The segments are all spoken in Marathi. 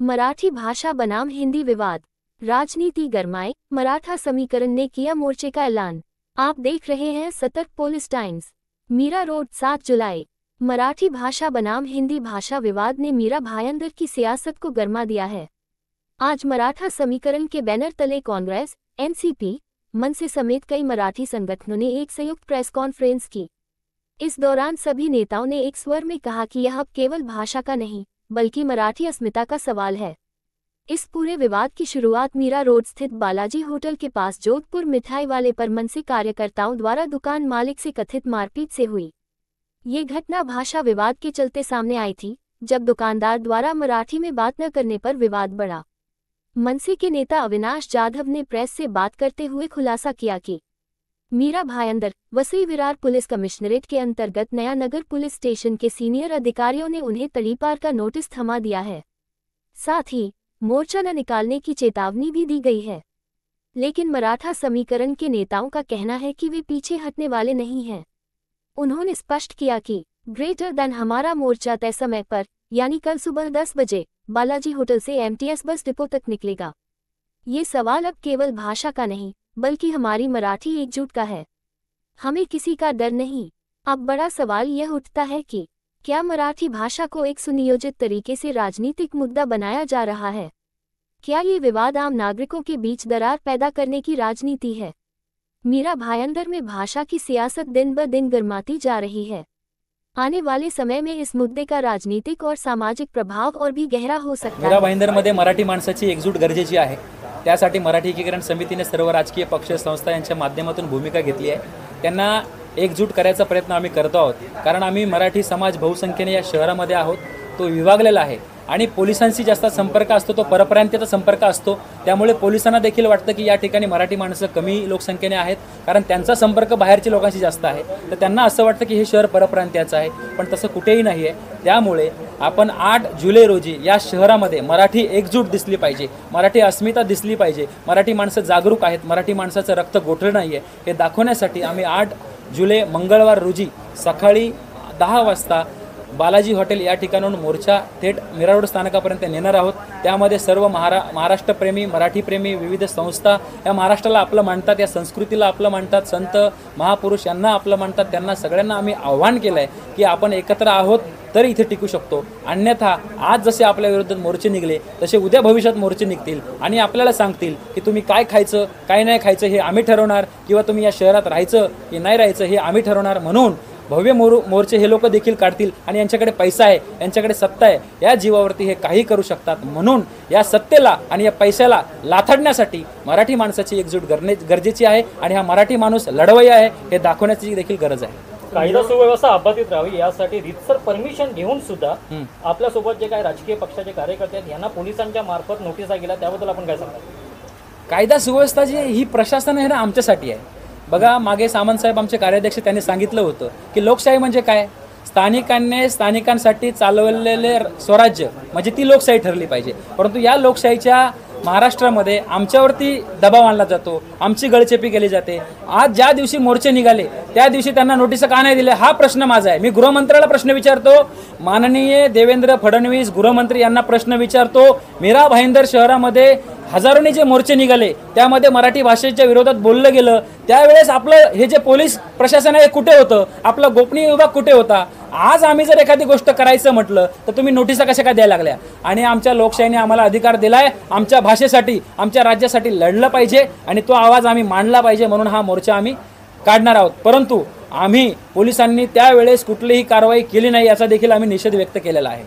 मराठी भाषा बनाम हिंदी विवाद, राजनीति गरमाए, मराठा समीकरण ने किया मोर्चे का ऐलान। आप देख रहे हैं सतर्क पुलिस टाइम्स। मीरा रोड 7 जुलाई। मराठी भाषा बनाम हिंदी भाषा विवाद ने मीरा भायंदर की सियासत को गरमा दिया है। आज मराठा समीकरण के बैनर तले कांग्रेस, एनसीपी, मनसे समेत कई मराठी संगठनों ने एक संयुक्त प्रेस कॉन्फ्रेंस की। इस दौरान सभी नेताओं ने एक स्वर में कहा कि यह अब केवल भाषा का नहीं, बल्कि मराठी अस्मिता का सवाल है। इस पूरे विवाद की शुरुआत मीरा रोड स्थित बालाजी होटल के पास जोधपुर मिठाई वाले पर मनसे कार्यकर्ताओं द्वारा दुकान मालिक से कथित मारपीट से हुई। ये घटना भाषा विवाद के चलते सामने आई थी, जब दुकानदार द्वारा मराठी में बात न करने पर विवाद बढ़ा। मनसे के नेता अविनाश जाधव ने प्रेस से बात करते हुए खुलासा किया कि मीरा भायंदर, वसई विरार पुलिस कमिश्नरेट के अंतर्गत नया नगर पुलिस स्टेशन के सीनियर अधिकारियों ने उन्हें तड़ीपार का नोटिस थमा दिया है। साथ ही मोर्चा न निकालने की चेतावनी भी दी गई है। लेकिन मराठा समीकरण के नेताओं का कहना है कि वे पीछे हटने वाले नहीं हैं। उन्होंने स्पष्ट किया कि ग्रेटर देन हमारा मोर्चा तय समय पर, यानी कल सुबह 10 बजे बालाजी होटल से एमटीएस बस डिपो तक निकलेगा। ये सवाल अब केवल भाषा का नहीं, बल्कि हमारी मराठी एकजुट का है। हमें किसी का डर नहीं। अब बड़ा सवाल यह उठता है कि क्या मराठी भाषा को एक सुनियोजित तरीके से राजनीतिक मुद्दा बनाया जा रहा है? क्या ये विवाद आम नागरिकों के बीच दरार पैदा करने की राजनीति है? मीरा भायंदर में भाषा की सियासत दिन ब दिन गर्माती जा रही है। आने वाले समय में इस मुद्दे का राजनीतिक और सामाजिक प्रभाव और भी गहरा हो सकता है। मीरा भाईंदरमध्ये मराठी माणसाची एकजूट गरजेची आहे। त्यासाठी मराठी एकीकरण समितीने सर्व राजकीय पक्ष संस्था यांच्या माध्यमातून भूमिका घेतली आहे। त्यांना एकजूट करायचा प्रयत्न आम्ही करतो आहोत, कारण आम्ही मराठी समाज बहुसंख्येने या शहरामध्ये आहोत। तो विभागलेला आहे आणि पोलिसांशी जास्त संपर्क असतो, तो परप्रांतीयचा संपर्क असतो। त्यामुळे पोलिसांना देखील वाटतं की या ठिकाणी मराठी माणसं कमी लोकसंख्येने आहेत, कारण त्यांचा संपर्क बाहेरच्या लोकांशी जास्त आहे। तर त्यांना असं वाटतं की हे शहर परप्रांतीयाचं आहे, पण तसं कुठेही नाही आहे। त्यामुळे आपण 8 जुलै रोजी या शहरामध्ये मराठी एकजूट दिसली पाहिजे, मराठी अस्मिता दिसली पाहिजे, मराठी माणसं जागरूक आहेत, मराठी माणसाचं रक्त गोठलं नाही आहे हे दाखवण्यासाठी आम्ही 8 जुलै मंगळवार रोजी सकाळी 10 वाजता बालाजी हॉटेल या ठिकाणाहून मोर्चा थेट मीरा रोड स्थानकापर्यंत नेणार आहोत। त्यामध्ये सर्व महाराष्ट्रप्रेमी, मराठीप्रेमी, विविध संस्था या महाराष्ट्राला आपलं मानतात, या संस्कृतीला आपलं मानतात, संत महापुरुष यांना आपलं मानतात, त्यांना सगळ्यांना आम्ही आव्हान केलं आहे की आपण एकत्र आहोत तर इथे टिकू शकतो। अन्यथा आज जसे आपल्या विरोधात मोर्चे निघले तसे उद्या भविष्यात मोर्चे निघतील आणि आपल्याला सांगतील की तुम्ही काय खायचं काय नाही खायचं हे आम्ही ठरवणार, किंवा तुम्ही या शहरात राहायचं की नाही राहायचं हे आम्ही ठरवणार। म्हणून भव्य मोर्चे हे लोक देखील काढतील आणि यांच्याकडे पैसा आहे, यांच्याकडे सत्ता आहे, या जीवावरती हे काही करू शकतात। म्हणून या सत्तेला आणि या पैशाला लाथाडण्यासाठी मराठी माणसाची एकजूट गरजेची आहे आणि हा मराठी माणूस लढवय्या आहे हे दाखवण्याची देखील गरज आहे। कायदा सुव्यवस्था अबाधित राहावी यासाठी रीतसर परमिशन घेऊन सुद्धा आपल्या सोबत जे काही राजकीय पक्षाचे कार्यकर्ते आहेत यांना पोलिसांच्या मार्फत नोटिसा गेल्या, त्याबद्दल आपण काय सांगता? कायदा सुव्यवस्था जी ही प्रशासन आहे ना आमच्यासाठी आहे। बघा, मागे सामंत साहेब आमचे कार्याध्यक्ष त्यांनी सांगितलं होतं की लोकशाही म्हणजे काय, स्थानिकांसाठी चालवलेले स्वराज्य म्हणजे ती लोकशाही ठरली पाहिजे। परंतु या लोकशाहीच्या महाराष्ट्रामध्ये आमच्यावरती दबाव आणला जातो, आमची गळचेपी केली जाते। आज ज्या दिवशी मोर्चे निघाले त्या दिवशी त्यांना नोटीस का नाही दिले हा प्रश्न माझा आहे। मी गृहमंत्र्याला प्रश्न विचारतो, माननीय देवेंद्र फडणवीस गृहमंत्री यांना प्रश्न विचारतो। मीरा भाईंदर शहरामध्ये हजारोंनी जे मोर्चे निघाले त्यामध्ये मराठी भाषेच्या विरोधात बोललं गेलं, त्यावेळेस आपलं हे जे पोलीस प्रशासन आहे कुठे होतं, आपला गोपनीय विभाग कुठे होता? आज आम्ही जर एखादी गोष्ट करायचं म्हटलं तर तुम्ही नोटिसा कशा काय द्यायला लागल्या? आणि आमच्या लोकशाहीने आम्हाला अधिकार दिलाय, आमच्या भाषेसाठी, आमच्या राज्यासाठी लढलं पाहिजे आणि तो आवाज आम्ही मांडला पाहिजे। म्हणून हा मोर्चा आम्ही काढणार आहोत। परंतु आम्ही पोलिसांनी त्यावेळेस कुठलीही कारवाई केली नाही याचा देखील आम्ही निषेध व्यक्त केलेला आहे।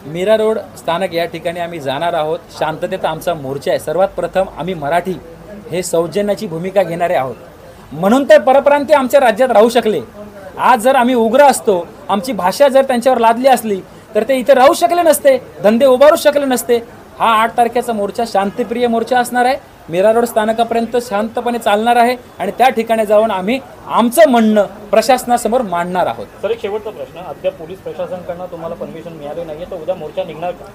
मीरा रोड स्थानक या ठिकाणी आम्ही जाणार आहोत। शांततेचा आमचा मोर्चा आहे। सर्वात प्रथम आम्ही मराठी हे सौजन्याची भूमिका घेणारे आहोत, म्हणून तर परप्रांतीय आमच्या राज्यात राहू शकले। आज जर आम्ही उग्र असतो, आमची भाषा जर त्यांच्यावर लादली असली तर ते इथे राहू शकले नसते, धंदे उभारू शकले नसते। हा 8 तारखेचा मोर्चा शांतिप्रिय मोर्चा असणार आहे। मीरा रोड स्थानकापर्यंत शांतपणे चालणार आहे आणि त्या ठिकाणी जाऊन आम्ही आमचं म्हणणं प्रशासनासमोर मांडणार आहोत। सर, एक शेवटचा प्रश्न, अद्याप पोलीस प्रशासनाकडून तुम्हाला परमिशन मिळाली नाहीये, तर उद्या मोर्चा निघणार का?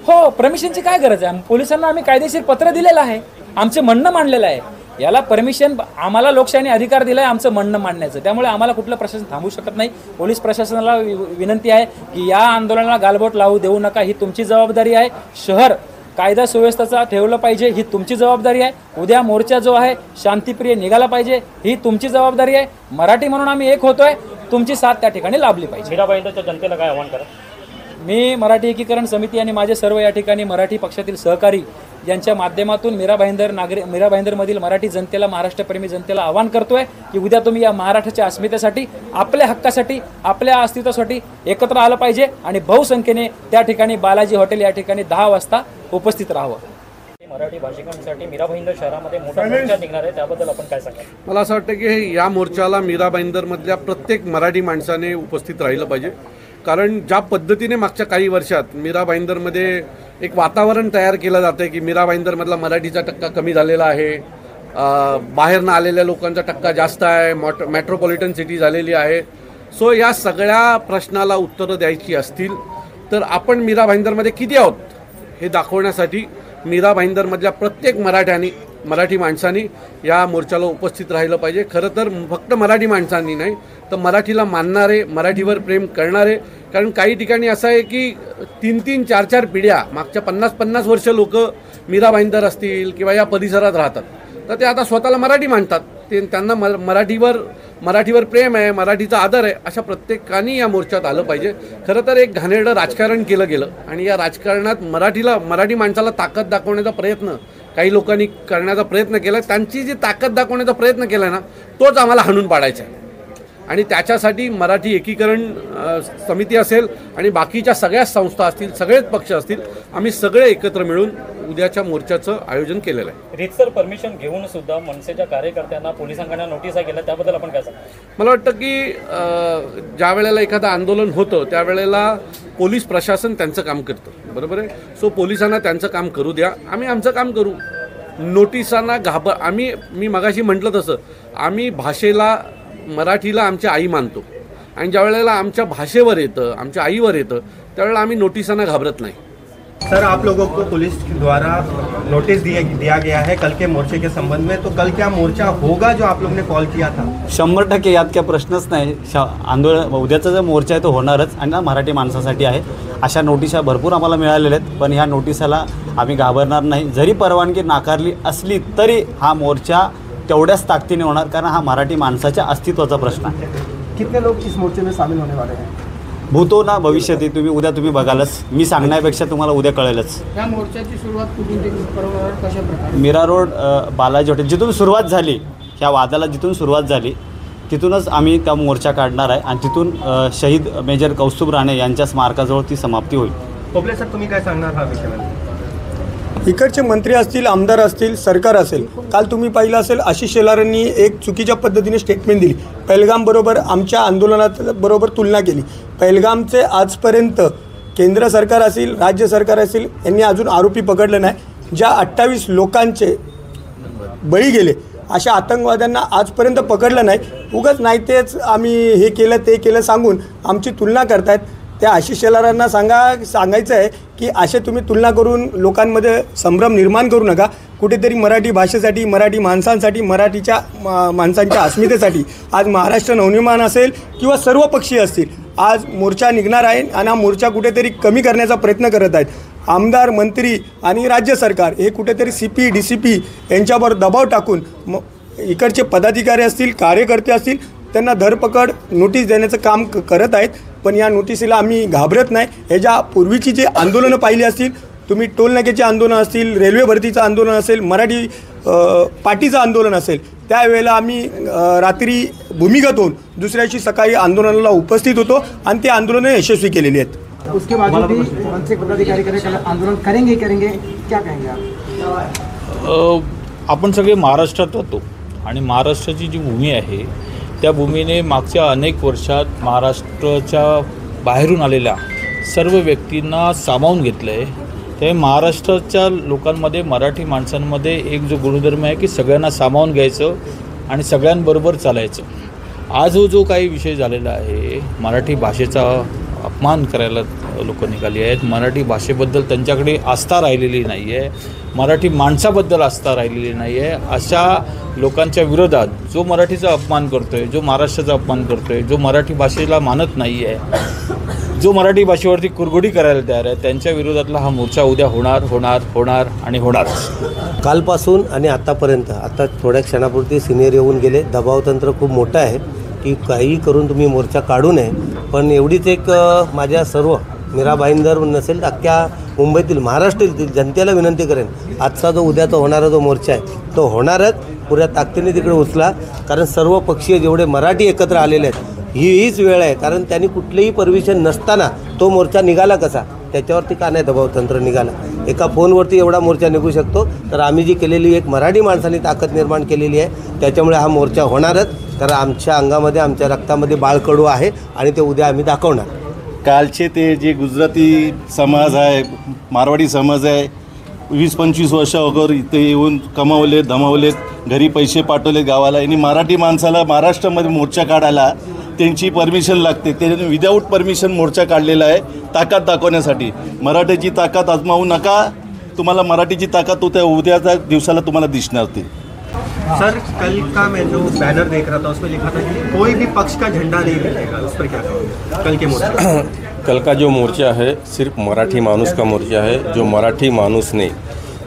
हो, परमिशनची काय गरज आहे? पोलिसांना आम्ही कायदेशीर पत्र दिलेलं आहे, आमचे म्हणणं मांडलेलं आहे। याला परमिशन आम्हाला लोकशाहीने अधिकार दिला आहे आमचं म्हणणं मांडण्याचं, त्यामुळे आम्हाला कुठलं प्रशासन थांबवू शकत नाही. पोलीस प्रशासनाला विनंती आहे की या आंदोलनाला गालबोट लावू देऊ नका, ही तुमची जबाबदारी आहे. शहर कायदा सुव्यवस्थेचा ठेवलं पाहिजे, ही तुमची जबाबदारी आहे. उद्या मोर्चा जो आहे शांतिप्रिय निघाला पाहिजे, ही तुमची जबाबदारी आहे. मराठी म्हणून आम्ही एक होतोय, तुमची साथ त्या ठिकाणी लाभली पाहिजे. मीरा भाईंदरच्या जनतेला काय आव्हान करा? मी मराठी एकीकरण समिती आणि माझे सर्व या ठिकाणी मराठी पक्षातील सहकारी यांच्या माध्यमातून मीरा भाईंदरमधील मराठी जनतेला, महाराष्ट्रप्रेमी जनतेला आवाहन करतोय की उद्या तुम्ही या महाराष्ट्राच्या अस्मितेसाठी, आपल्या हक्कासाठी, आपल्या अस्तित्वासाठी एकत्र आलं पाहिजे आणि बहुसंख्येने त्या ठिकाणी बालाजी हॉटेल या ठिकाणी 10 वाजता उपस्थित राहावं. मराठी भाषिकांसाठी मीरा भाईंदर शहरामध्ये मोठा मोर्चा निघणार आहे, त्याबद्दल आपण काय सांगाल? मला असं वाटतं की या मोर्चाला मीरा भाईंदरमधल्या प्रत्येक मराठी माणसाने उपस्थित राहिलं पाहिजे. कारण ज्या पद्धतीने मागच्या काही वर्षात मीरा भाईंदरमध्ये एक वातावरण तयार केलं जातं आहे की मीरा भाईंदरमधला मराठीचा टक्का कमी झालेला आहे, बाहेरनं आलेल्या लोकांचा टक्का जास्त आहे, मेट्रोपॉलिटन सिटी झालेली आहे. सो या सगळ्या प्रश्नाला उत्तरं द्यायची असतील तर आपण मीरा भाईंदरमध्ये किती आहोत हे दाखवण्यासाठी मीरा भाईंदरमधल्या प्रत्येक मराठी माणसांनी या मोर्चाला उपस्थित राहिलं पाहिजे. खरं तर फक्त मराठी माणसांनी नाही तर मराठीला मानणारे, मराठीवर प्रेम करणारे. कारण काही ठिकाणी असं आहे की 3-3, 4-4 पिढ्या मागच्या 50-50 वर्ष लोक मीरा भाईंदर असतील किंवा या परिसरात राहतात, तर ते आता स्वतःला मराठी मानतात. त्यांना मराठीवर प्रेम आहे, मराठीचा आदर आहे. अशा प्रत्येकाने या मोर्चात आलं पाहिजे. खरं तर एक घाणेरडं राजकारण केलं गेलं आणि या राजकारणात मराठी माणसाला ताकद दाखवण्याचा प्रयत्न काही लोकांनी करण्याचा प्रयत्न केला. त्यांची जी ताकद दाखवण्याचा प्रयत्न केला ना, तोच आम्हाला हाणून पाडायचा आहे. आणि त्याच्यासाठी मराठी एकीकरण समिती असेल आणि बाकीच्या सगळ्याच संस्था असतील, सगळेच पक्ष असतील, आम्ही सगळे एकत्र मिळून उद्याच्या मोर्चाचं आयोजन केलेलं आहे. रीतसर परमिशन घेऊन सुद्धा मनसेच्या कार्यकर्त्यांना पोलिसांकडे नोटिसा गेल्या, त्याबद्दल आपण काय सांगा? मला वाटतं की ज्या वेळेला एखादं आंदोलन होतं त्यावेळेला पोलीस प्रशासन त्यांचं काम करतं, बरोबर आहे. सो पोलिसांना त्यांचं काम करू द्या, आम्ही आमचं काम करू. नोटिसांना मी मगाशी म्हटलं तसं आम्ही भाषेला, मराठीला आमची आई मानतो आणि ज्या वेळेला आमच्या भाषेवर येतं, आमच्या आईवर येतं, त्यावेळेला आम्ही नोटिसांना घाबरत नाही. सर, आप लोगों को पुलिस द्वारा नोटिस दिया गया है कल के मोर्चे के संबंध में, तो कल क्या मोर्चा होगा जो आप लोगों ने कॉल किया था? 100% यात काय प्रश्नच नाही. आंदोलन उद्याचा जो मोर्चा आहे तो होणारच आणि मराठी माणसासाठी आहे. अशा नोटिसा भरपूर आम्हाला मिळालेल्या आहेत, पण ह्या नोटिसाला आम्ही घाबरणार नाही. जरी परवानगी नाकारली असली तरी हा मोर्चा तेवढ्याच ताकदीने होणार, कारण हा मराठी माणसाच्या अस्तित्वाचा प्रश्न आहे. कितने लोग इस मोर्चे में शामिल होने वाले हैं? भूतो ना भविष्यात, तुम्ही बघालच. मी सांगण्यापेक्षा तुम्हाला उद्या कळेलच. या मोर्चाची सुरुवात कुठून कशा प्रकारे? मीरा रोड बालाजी हॉटेल जिथून सुरुवात झाली, ह्या वादाला जिथून सुरुवात झाली तिथूनच आम्ही त्या मोर्चा काढणार आहे आणि तिथून शहीद मेजर कौस्तुभ राणे यांच्या स्मारकाजवळ ती समाप्ती होईल. पोपले सर, तुम्ही काय सांगणार हा विषयामध्ये? इकडचे मंत्री असतील, आमदार असतील, सरकार असेल, काल तुम्ही पाहिलं असेल आशिष शेलारांनी एक चुकीच्या पद्धतीने स्टेटमेंट दिली. पहलगामबरोबर आमच्या आंदोलनात बरोबर तुलना केली. पहलगामचे आजपर्यंत केंद्र सरकार असेल, राज्य सरकार असेल, यांनी अजून आरोपी पकडले नाही. ज्या 28 लोकांचे बळी गेले अशा आतंकवाद्यांना आजपर्यंत पकडलं नाही. उगाच नाही तेच आम्ही हे केलं ते केलं सांगून आमची तुलना करतायत. त्या आशिष शेलारांना सांगायचं आहे की असे तुम्ही तुलना करून लोकांमध्ये संभ्रम निर्माण करू नका. कुठेतरी मराठी भाषेसाठी, मराठी माणसांसाठी, मराठीच्या माणसांच्या अस्मितेसाठी आज महाराष्ट्र नवनिर्माण असेल किंवा सर्व पक्षीय असतील, आज मोर्चा निघणार आहे आणि हा मोर्चा कुठेतरी कमी करण्याचा प्रयत्न करत आहेत. आमदार, मंत्री आणि राज्य सरकार हे कुठेतरी CP DCP यांच्यावर दबाव टाकून इकडचे पदाधिकारी असतील, कार्यकर्ते असतील, त्यांना धरपकड, नोटीस देण्याचं काम करत आहेत. पण या नोटिसीला आम्ही घाबरत नाही. ह्याच्या पूर्वीची जे आंदोलनं पाहिली असतील, तुम्ही टोलनाक्याचे आंदोलन असतील, रेल्वे भरतीचं आंदोलन असेल, मराठी पाटीचं आंदोलन असेल, त्यावेळेला आम्ही रात्री भूमिगत होऊन दुसऱ्याशी सकाळी आंदोलनाला उपस्थित होतो आणि ते आंदोलनं यशस्वी केलेली आहेत. उसके बाद भी मनसे पदाधिकारी आंदोलन करेंगे क्या कहेंगे आप? आपण सगळे महाराष्ट्रात राहतो आणि महाराष्ट्राची जी भूमी आहे त्या भूमीने मागच्या अनेक वर्षात महाराष्ट्राच्या बाहेरून आलेल्या सर्व व्यक्तींना सामावून घेतलं आहे. ते महाराष्ट्राच्या लोकांमध्ये, मराठी माणसांमध्ये एक जो गुणधर्म आहे की सगळ्यांना सामावून घ्यायचं आणि सगळ्यांबरोबर चालायचं. आज जो काही विषय झालेला आहे, मराठी भाषेचा अपमान करायला लोक निघाली आहेत. मराठी भाषेबद्दल त्यांच्याकडे आस्था राहिलेली नाही आहे, मराठी माणसाबद्दल आस्था राहिलेली नाही आहे. अशा लोकांच्या विरोधात जो मराठीचा अपमान करतो आहे, जो महाराष्ट्राचा अपमान करतो आहे, जो मराठी भाषेला मानत नाही आहे, जो मराठी भाषेवरती कुरघोडी करायला तयार आहे, त्यांच्या विरोधातला हा मोर्चा उद्या होणार आणि होणारच. कालपासून आणि आत्तापर्यंत आता थोड्या क्षणापुरती सिनियर येऊन गेले. दबावतंत्र खूप मोठं आहे की काहीही करून तुम्ही मोर्चा काढू नये. पण एवढीच एक माझ्या सर्व मीरा भाईंदर नसेल अख्ख्या मुंबईतील महाराष्ट्रातील जनतेला विनंती करेन, आजचा जो उद्याचा होणारा जो मोर्चा आहे तो होणारच. पुऱ्या ताकदीने तिकडे उचला, कारण सर्व पक्षीय जेवढे मराठी एकत्र आलेले आहेत हीच वेळ आहे. कारण त्यांनी कुठलेही परमिशन नसताना तो मोर्चा निघाला कसा, त्याच्यावरती का नाही दबावतंत्र निघाला. एका फोनवरती एवढा मोर्चा निघू शकतो. तर आम्ही जी केलेली एक मराठी माणसांनी ताकद निर्माण केलेली आहे त्याच्यामुळे हा मोर्चा होणारच. कारण आमच्या अंगामध्ये आमच्या रक्तामध्ये बाळकडू आहे आणि ते उद्या आम्ही दाखवणार. कालचे ते जे गुजराती समाज आहे, मारवाडी समाज आहे, 20-25 वर्ष अगोदर इथे येऊन कमावलेत, धमावलेत, घरी पैसे पाठवलेत गावाला. यांनी मराठी माणसाला महाराष्ट्रामध्ये मोर्चा काढायला त्यांची परमिशन लागते. त्याने विदाऊट परमिशन मोर्चा काढलेला आहे ताकद दाखवण्यासाठी. मराठीची ताकद आजमावू नका, तुम्हाला मराठीची ताकद तो त्या उद्याच्या दिवसाला तुम्हाला दिसणार ती. सर, कल का मैं जो बैनर देख रहा था उसमें लिखा था कि कोई भी पक्ष का झंडा नहीं मिलेगा, उस पर क्या कहोगे? कल के मोर्चा कल का जो मोर्चा है सिर्फ मराठी माणूस का मोर्चा है. जो मराठी माणूस ने,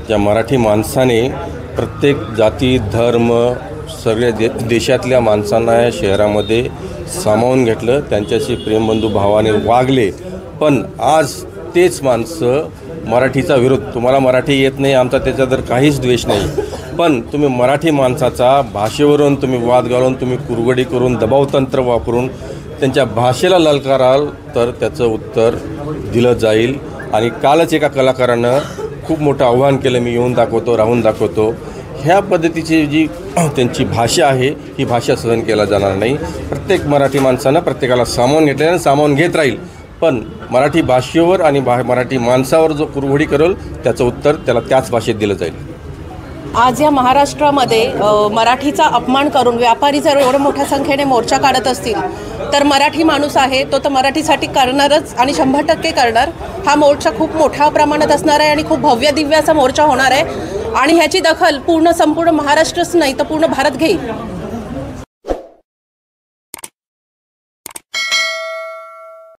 ज्या मराठी माणसाने प्रत्येक जाती धर्म सगळ्या देशातल्या माणसांना या शहरामध्ये सामावून घेतलं, त्यांच्याशी प्रेमबंधू भावाने वागले. पण आज तेच माणसं मराठीचा विरोध, तुम्हाला मराठी येत नाही आमचा त्याचा तर काहीच द्वेष नाही, पण तुम्ही मराठी माणसाचा भाषेवरून तुम्ही वाद घालून, तुम्ही कुरघोडी करून, दबावतंत्र वापरून त्यांच्या भाषेला ललकाराल तर त्याचं उत्तर दिलं जाईल. आणि कालच एका कलाकारानं खूप मोठं आव्हान केलं, मी येऊन दाखवतो, राहून दाखवतो. ह्या पद्धतीची जी त्यांची भाषा आहे ही भाषा सहन केला जाणार नाही. प्रत्येक मराठी माणसानं प्रत्येकाला सामावून घेतल्यानं सामावून घेत राहील, पण मराठी भाषेवर आणि मराठी माणसावर जो कुरघोडी करेल त्याचं उत्तर त्याला त्याच भाषेत दिलं जाईल. आज या महाराष्ट्रामध्ये मराठीचा अपमान करून व्यापारी जर एवढ्या मोठ्या संख्येने मोर्चा काढत असतील तर मराठी माणूस आहे तो तर मराठीसाठी करणारच आणि 100% करणार. हा मोर्चा खूप मोठ्या प्रमाणात असणार आहे आणि खूप भव्य दिव्य असा मोर्चा होणार आहे आणि ह्याची दखल संपूर्ण महाराष्ट्रच नाही तर पूर्ण भारत घेईल.